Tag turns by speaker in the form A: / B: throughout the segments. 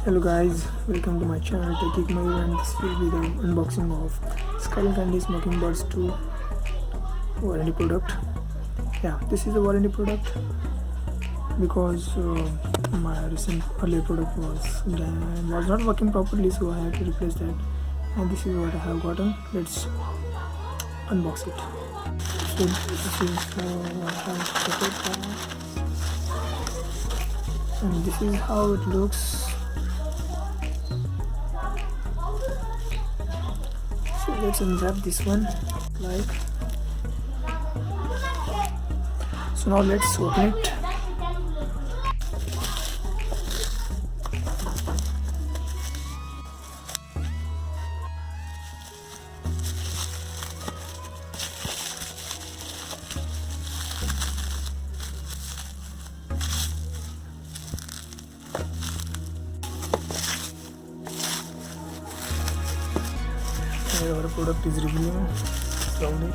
A: Hello guys, welcome to my channel Taking My and this will be the unboxing of SkullCandy Smokin Buds 2 warranty product. Yeah, this is a warranty product because my recent earlier product was not working properly, so I had to replace that. And this is what I have gotten. Let's unbox it. So this is what I have got, and this is how it looks. So let's unwrap this one. So now let's open it. Our product is revealing slowly.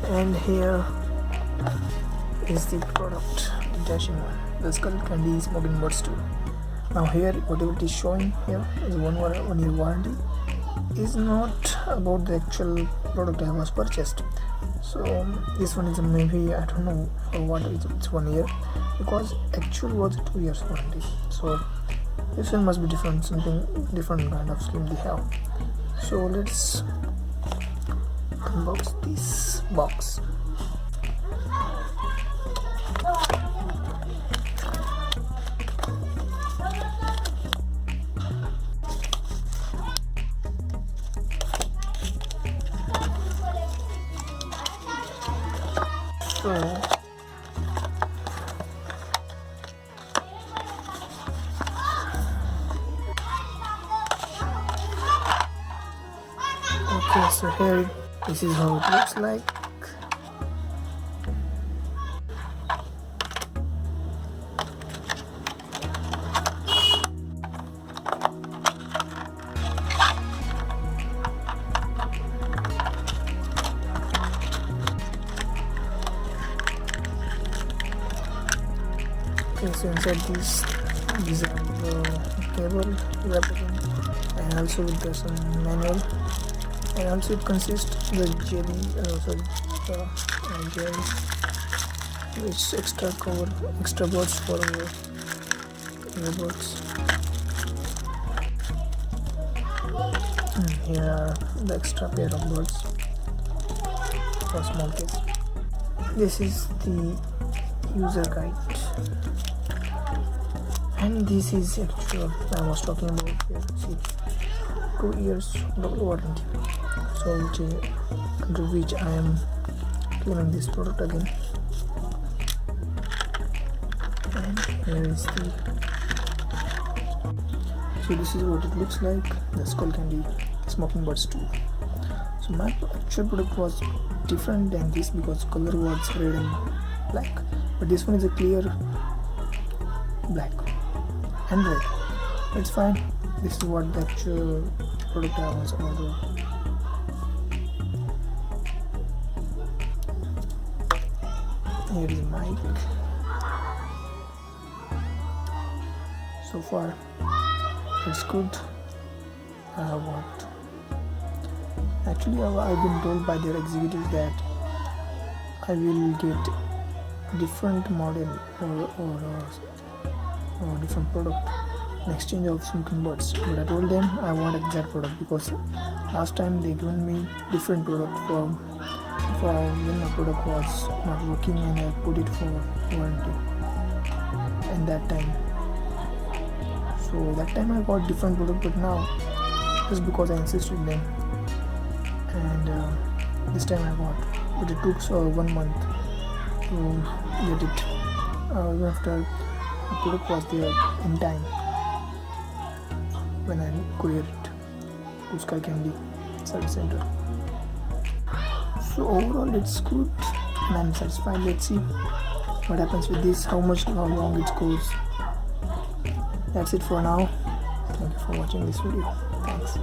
A: And here is the product, dashing one, the SkullCandy Smokin Buds 2. Now here, whatever it is showing here is 1 year warranty. Is not about the actual product I was purchased. So this one is maybe, I don't know for what it's 1 year, because actual was 2 years warranty. So this one must be different, something different kind of scheme they have. So let's unbox this box. Okay, so here this is how it looks like. Okay, so inside these are the cable wrapping, and also with the some manual, and also it consists the jelly, gel, which extra buds for our earbuds. And here are the extra pair of buds for small case. This is the user guide, and this is actual I was talking about here. See, 2 years warranty. So under which I am claiming this product again. And here is the, so this is what it looks like, the SkullCandy Smokin Buds 2. So my actual product was different than this because color was red and black, but this one is a clear black and red. It's fine. This is what the actual product I was ordered. Here is mic. So far it's good. I have what? Actually I've been told by their executives that I will get different model or different product in exchange of Smokin Buds, but I told them I want exact product because last time they given me different product for when the product was not working and I put it for warranty in that time. So that time I got different product, but now just because I insisted them, and this time I got, but it took 1 month to get it. Even after the product was there in time when I couriered it to SkullCandy service center. So overall it's good and I'm satisfied. Let's see what happens with this, how long it goes. That's it for now. Thank you for watching this video. Thanks.